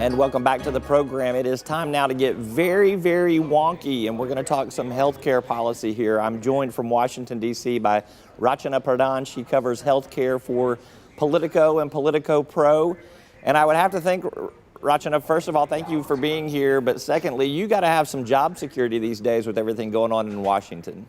And welcome back to the program. It is time now to get very, very wonky, and we're going to talk some healthcare policy here. I'm joined from Washington, D.C. by Rachana Pradhan. She covers healthcare for Politico and Politico Pro. And I would have to think, Rachana, first of all, thank you for being here. But secondly, you got to have some job security these days with everything going on in Washington.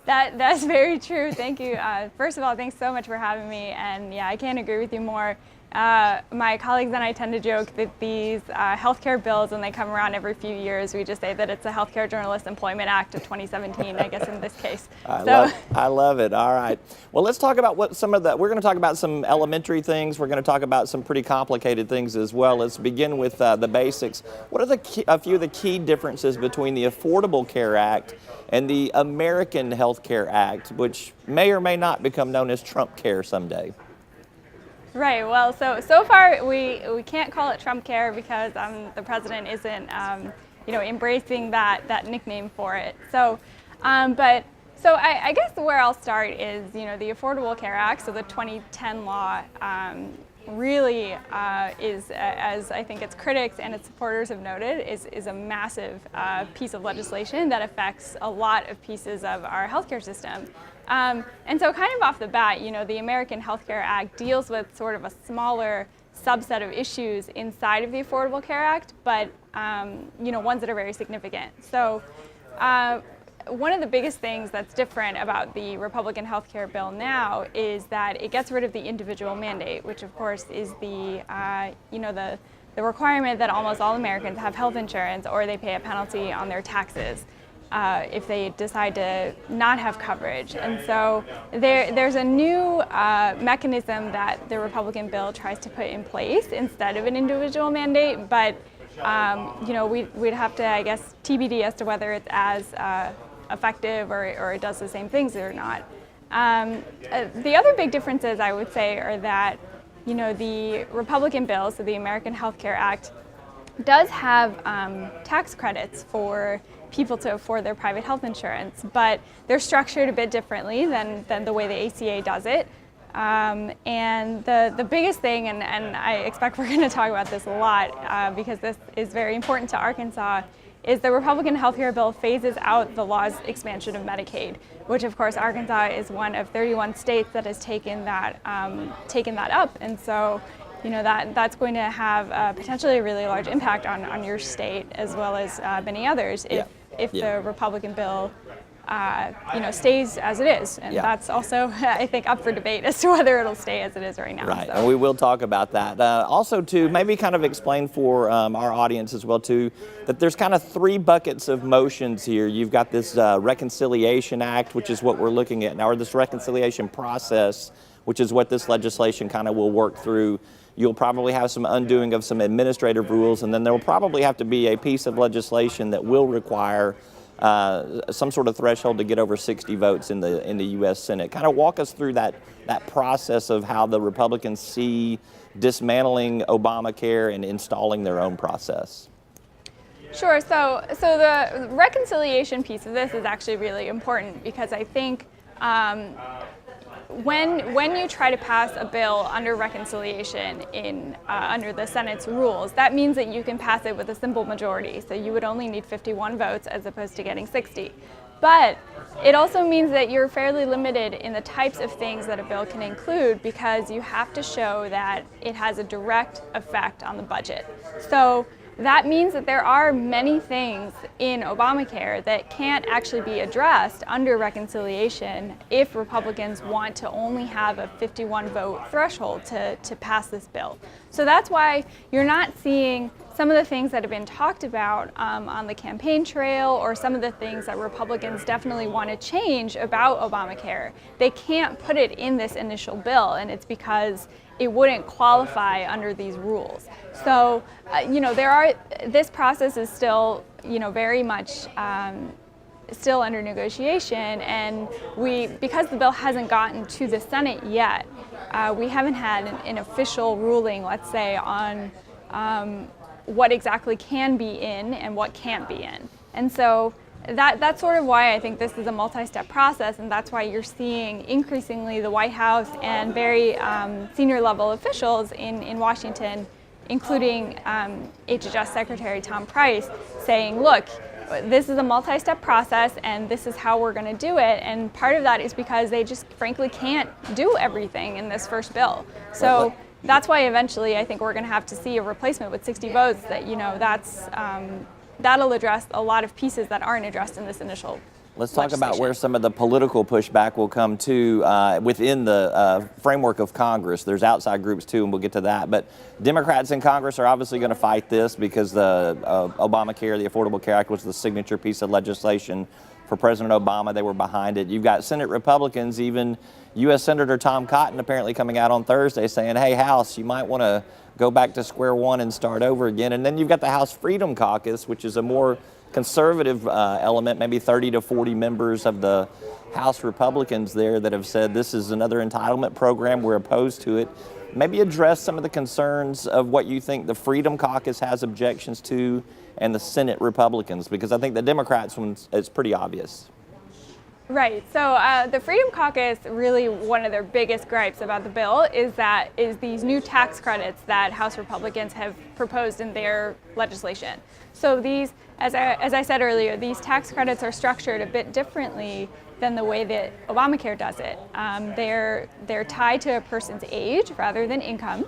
That's very true. Thank you. First of all, thanks so much for having me. And yeah, I can't agree with you more. My colleagues and I tend to joke that these healthcare bills, when they come around every few years, we just say that it's the Healthcare Journalist Employment Act of 2017, I guess in this case. I love it. All right. Well, let's talk about we're going to talk about some elementary things. We're going to talk about some pretty complicated things as well. Let's begin with the basics. What are a few of the key differences between the Affordable Care Act and the American Health Care Act, which may or may not become known as Trump Care someday? Right. Well, so far we can't call it Trump Care because the president isn't embracing that nickname for it. So I guess where I'll start is the Affordable Care Act, so the 2010 law, really is, as I think its critics and its supporters have noted, is a massive piece of legislation that affects a lot of pieces of our healthcare system. And so kind of off the bat, the American Health Care Act deals with sort of a smaller subset of issues inside of the Affordable Care Act, but ones that are very significant. So one of the biggest things that's different about the Republican health care bill now is that it gets rid of the individual mandate, which of course is the requirement that almost all Americans have health insurance or they pay a penalty on their taxes if they decide to not have coverage. And so there's a new mechanism that the Republican bill tries to put in place instead of an individual mandate, but we'd have to, I guess, TBD as to whether it's as effective or it does the same things or not. The other big differences, I would say, are that the Republican bill, so the American Health Care Act, does have tax credits for people to afford their private health insurance, but they're structured a bit differently than the way the ACA does it. And the biggest thing, and I expect we're going to talk about this a lot because this is very important to Arkansas, is the Republican health care bill phases out the law's expansion of Medicaid, which of course Arkansas is one of 31 states that has taken that up, and so that's going to have potentially a really large impact on your state as well as many others if the Republican bill stays as it is, and that's also, I think, up for debate as to whether it'll stay as it is right now. Right, and we will talk about that. Also, to maybe kind of explain for our audience as well, too, that there's kind of three buckets of motions here. You've got this Reconciliation Act, which is what we're looking at now, or this reconciliation process, which is what this legislation kind of will work through. You'll probably have some undoing of some administrative rules, and then there will probably have to be a piece of legislation that will require some sort of threshold to get over 60 votes in the U.S. Senate. Kind of walk us through that process of how the Republicans see dismantling Obamacare and installing their own process. Sure. So the reconciliation piece of this is actually really important because I think when you try to pass a bill under reconciliation under the Senate's rules, that means that you can pass it with a simple majority. So you would only need 51 votes as opposed to getting 60. But it also means that you're fairly limited in the types of things that a bill can include because you have to show that it has a direct effect on the budget. So that means that there are many things in Obamacare that can't actually be addressed under reconciliation if Republicans want to only have a 51 vote threshold to pass this bill. So that's why you're not seeing some of the things that have been talked about on the campaign trail or some of the things that Republicans definitely want to change about Obamacare. They can't put it in this initial bill, and it's because it wouldn't qualify under these rules. So, this process is still, very much still under negotiation, and because the bill hasn't gotten to the Senate yet, we haven't had an official ruling, let's say, on what exactly can be in and what can't be in. And so that's sort of why I think this is a multi-step process, and that's why you're seeing increasingly the White House and very senior level officials in Washington including HHS Secretary Tom Price, saying, look, this is a multi-step process and this is how we're going to do it. And part of that is because they just frankly can't do everything in this first bill. So that's why eventually I think we're going to have to see a replacement with 60 votes that, that'll address a lot of pieces that aren't addressed in this initial Let's talk about where some of the political pushback will come to within the framework of Congress. There's outside groups too, and we'll get to that. But Democrats in Congress are obviously going to fight this because the Obamacare, the Affordable Care Act, was the signature piece of legislation for President Obama. They were behind it. You've got Senate Republicans, even U.S. Senator Tom Cotton apparently coming out on Thursday saying, hey, House, you might want to go back to square one and start over again. And then you've got the House Freedom Caucus, which is a more conservative element, maybe 30 to 40 members of the House Republicans there that have said this is another entitlement program, we're opposed to it. Maybe address some of the concerns of what you think the Freedom Caucus has objections to and the Senate Republicans, because I think the Democrats one is pretty obvious. Right. So the Freedom Caucus, really one of their biggest gripes about the bill is these new tax credits that House Republicans have proposed in their legislation. So these, as I said earlier, these tax credits are structured a bit differently than the way that Obamacare does it. They're tied to a person's age rather than income.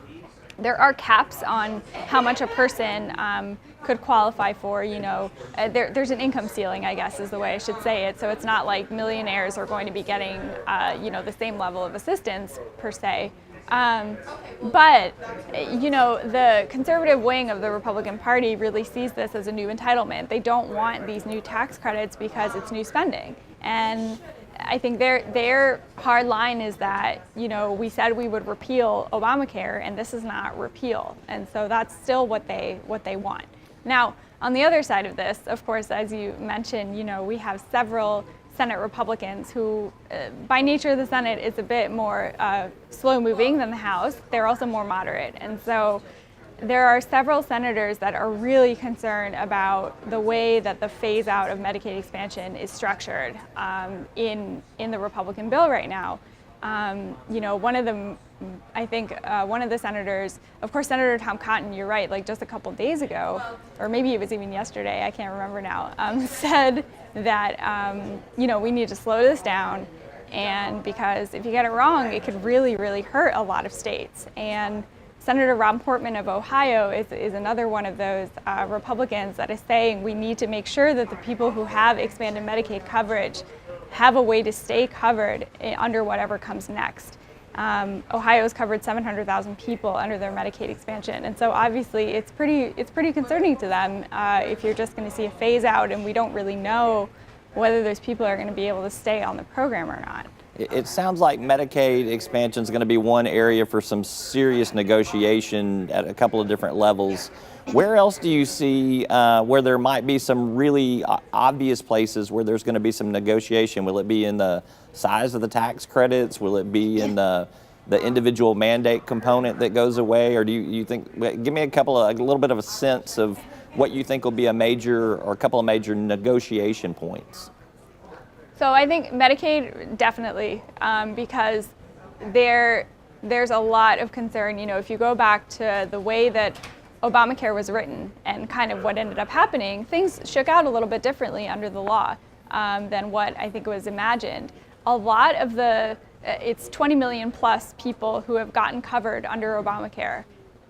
There are caps on how much a person could qualify for, there's an income ceiling, I guess is the way I should say it. So it's not like millionaires are going to be getting, the same level of assistance per se. But the conservative wing of the Republican Party really sees this as a new entitlement. They don't want these new tax credits because it's new spending. And I think their hard line is that, we said we would repeal Obamacare, and this is not repeal. And so that's still what they want. Now, on the other side of this, of course, as you mentioned, we have several Senate Republicans who, by nature of the Senate, is a bit more slow-moving than the House. They're also more moderate. And so there are several senators that are really concerned about the way that the phase-out of Medicaid expansion is structured in the Republican bill right now. One of them, I think one of the senators, of course, Senator Tom Cotton, you're right, like just a couple days ago, or maybe it was even yesterday, I can't remember now, said that, we need to slow this down, and because if you get it wrong, it could really, really hurt a lot of states. And Senator Rob Portman of Ohio is another one of those Republicans that is saying we need to make sure that the people who have expanded Medicaid coverage have a way to stay covered under whatever comes next. Ohio's covered 700,000 people under their Medicaid expansion, and so obviously it's pretty concerning to them if you're just going to see a phase out and we don't really know whether those people are going to be able to stay on the program or not. It sounds like Medicaid expansion is going to be one area for some serious negotiation at a couple of different levels. Where else do you see where there might be some really obvious places where there's going to be some negotiation? Will it be in the size of the tax credits? Will it be in the individual mandate component that goes away? Or do you think, give me a little bit of a sense of what you think will be a major or a couple of major negotiation points? So I think Medicaid definitely, because there's a lot of concern. If you go back to the way that Obamacare was written and kind of what ended up happening, things shook out a little bit differently under the law than what I think was imagined. A lot of it's 20 million plus people who have gotten covered under Obamacare.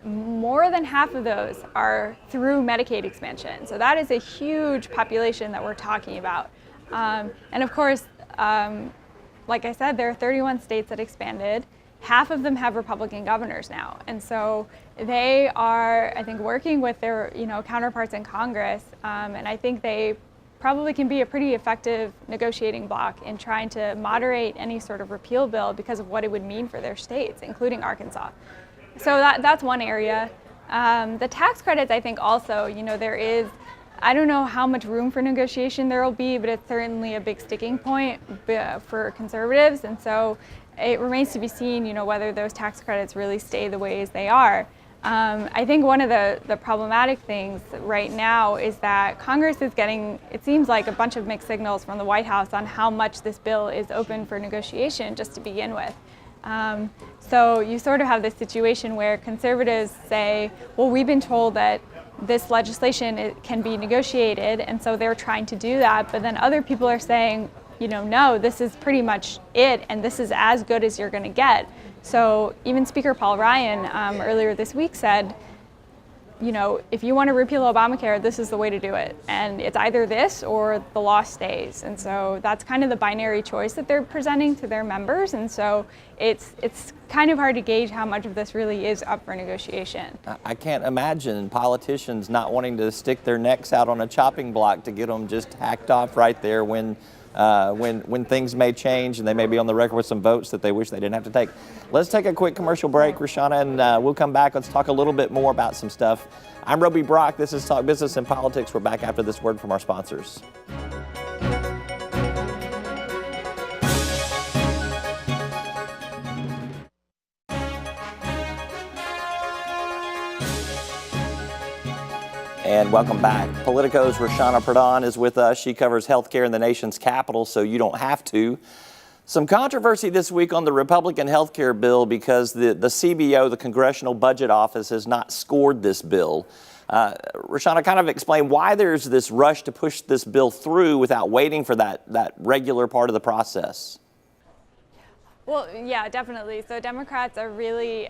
More than half of those are through Medicaid expansion. So that is a huge population that we're talking about. And of course, like I said, there are 31 states that expanded. Half of them have Republican governors now. And so they are, I think, working with their counterparts in Congress. And I think they probably can be a pretty effective negotiating bloc in trying to moderate any sort of repeal bill because of what it would mean for their states, including Arkansas. So that's one area. The tax credits, I think also, there is, I don't know how much room for negotiation there will be, but it's certainly a big sticking point for conservatives. And so it remains to be seen, whether those tax credits really stay the way as they are. I think one of the problematic things right now is that Congress is getting, it seems like, a bunch of mixed signals from the White House on how much this bill is open for negotiation just to begin with. So you sort of have this situation where conservatives say, well, we've been told that this legislation can be negotiated, and so they're trying to do that, but then other people are saying, no, this is pretty much it, and this is as good as you're going to get. So even Speaker Paul Ryan earlier this week said, if you want to repeal Obamacare, this is the way to do it. And it's either this or the law stays. And so that's kind of the binary choice that they're presenting to their members. And so it's kind of hard to gauge how much of this really is up for negotiation. I can't imagine politicians not wanting to stick their necks out on a chopping block to get them just hacked off right there when things may change and they may be on the record with some votes that they wish they didn't have to take. Let's take a quick commercial break, Rachana, and we'll come back. Let's talk a little bit more about some stuff. I'm Roby Brock. This is Talk Business and Politics. We're back after this word from our sponsors. And welcome back. Politico's Rachana Pradhan is with us. She covers healthcare in the nation's capital, so you don't have to. Some controversy this week on the Republican healthcare bill because the CBO, the Congressional Budget Office, has not scored this bill. Rachana, kind of explain why there's this rush to push this bill through without waiting for that regular part of the process. Well, yeah, definitely. So Democrats are really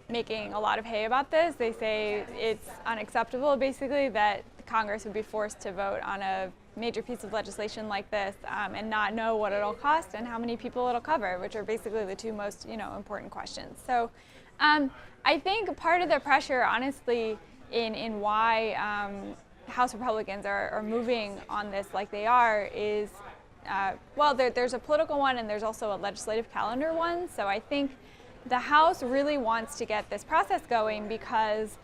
making a lot of hay about this. They say it's unacceptable, basically, that Congress would be forced to vote on a major piece of legislation like this and not know what it'll cost and how many people it'll cover, which are basically the two most, important questions. So I think part of the pressure, honestly, in why House Republicans are moving on this like they are is there's a political one and there's also a legislative calendar one. So I think the House really wants to get this process going because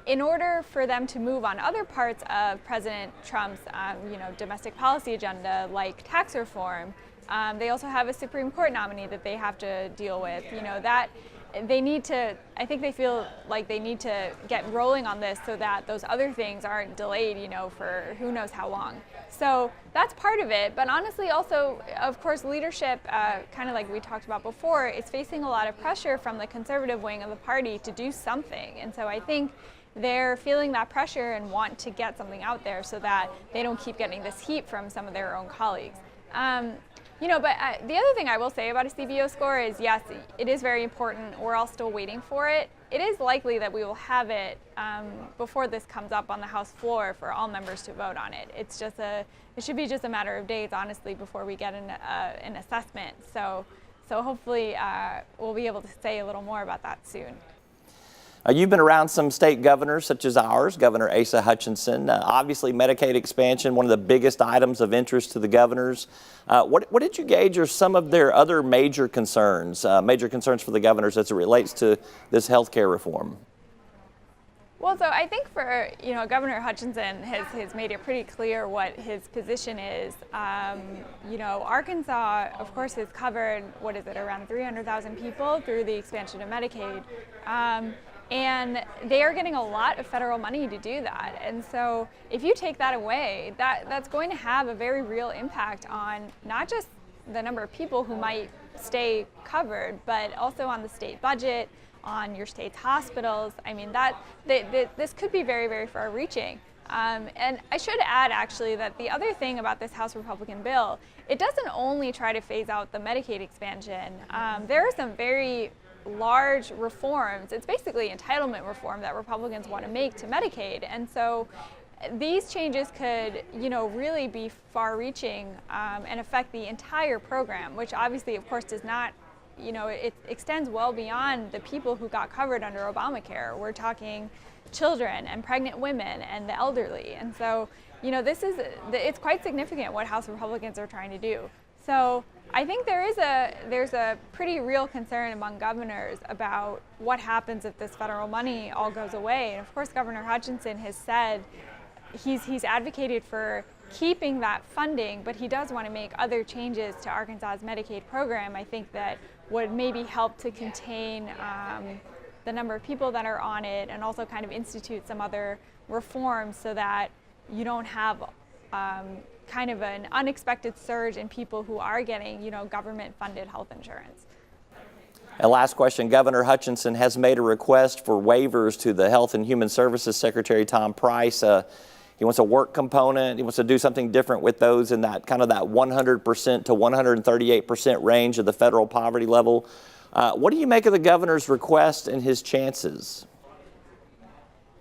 in order for them to move on other parts of President Trump's domestic policy agenda, like tax reform, they also have a Supreme Court nominee that they have to deal with. That they need to, I think they feel like they need to get rolling on this so that those other things aren't delayed, for who knows how long. So that's part of it. But honestly, also, of course, leadership, kind of like we talked about before, is facing a lot of pressure from the conservative wing of the party to do something. And so I think they're feeling that pressure and want to get something out there so that they don't keep getting this heat from some of their own colleagues. But the other thing I will say about a CBO score is, yes, it is very important. We're all still waiting for it. It is likely that we will have it before this comes up on the House floor for all members to vote on it. It should be just a matter of days, honestly, before we get an assessment. So hopefully we'll be able to say a little more about that soon. You've been around some state governors such as ours, Governor Asa Hutchinson. Obviously, Medicaid expansion, one of the biggest items of interest to the governors. What did you gauge are some of their other major concerns for the governors as it relates to this health care reform? Well, so I think for, Governor Hutchinson has made it pretty clear what his position is. Arkansas, of course, has covered, around 300,000 people through the expansion of Medicaid. And they are getting a lot of federal money to do that. And so if you take that away, that's going to have a very real impact on not just the number of people who might stay covered, but also on the state budget, on your state's hospitals. I mean, this could be very, very far-reaching. And I should add, actually, that the other thing about this House Republican bill, it doesn't only try to phase out the Medicaid expansion. There are some very large reforms. It's basically entitlement reform that Republicans want to make to Medicaid. And so these changes could, really be far-reaching and affect the entire program, which obviously, of course, does not, it extends well beyond the people who got covered under Obamacare. We're talking children and pregnant women and the elderly. And so, it's quite significant what House Republicans are trying to do. So I think there's a pretty real concern among governors about what happens if this federal money all goes away. And of course, Governor Hutchinson has said he's advocated for keeping that funding, but he does want to make other changes to Arkansas's Medicaid program. I think that would maybe help to contain the number of people that are on it and also kind of institute some other reforms so that you don't have kind of an unexpected surge in people who are getting, government-funded health insurance. And last question, Governor Hutchinson has made a request for waivers to the Health and Human Services Secretary Tom Price. He wants a work component. He wants to do something different with those in that kind of that 100% to 138% range of the federal poverty level. What do you make of the governor's request and his chances?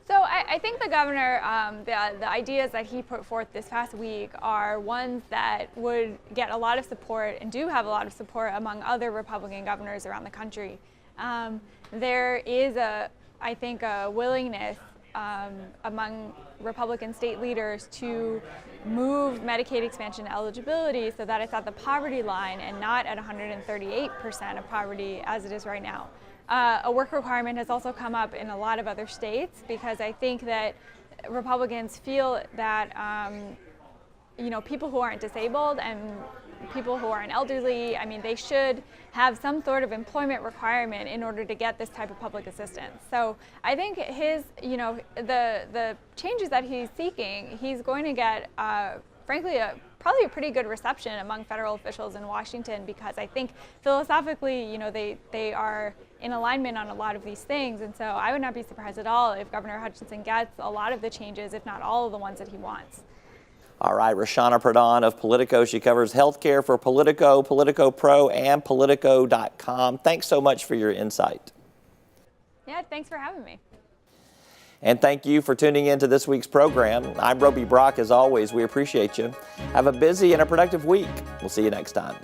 So I think the governor, the ideas that he put forth this past week are ones that would get a lot of support and do have a lot of support among other Republican governors around the country. There is, I think, a willingness among Republican state leaders to move Medicaid expansion eligibility so that it's at the poverty line and not at 138% of poverty as it is right now. A work requirement has also come up in a lot of other states because I think that Republicans feel that people who aren't disabled and people who aren't elderly, I mean, they should have some sort of employment requirement in order to get this type of public assistance. So I think his, the changes that he's seeking, he's going to get, frankly, probably a pretty good reception among federal officials in Washington because I think philosophically, they are in alignment on a lot of these things. And so I would not be surprised at all if Governor Hutchinson gets a lot of the changes, if not all of the ones that he wants. All right, Rachana Pradhan of Politico. She covers healthcare for Politico, Politico Pro, and Politico.com. Thanks so much for your insight. Yeah, thanks for having me. And thank you for tuning in to this week's program. I'm Roby Brock. As always, we appreciate you. Have a busy and a productive week. We'll see you next time.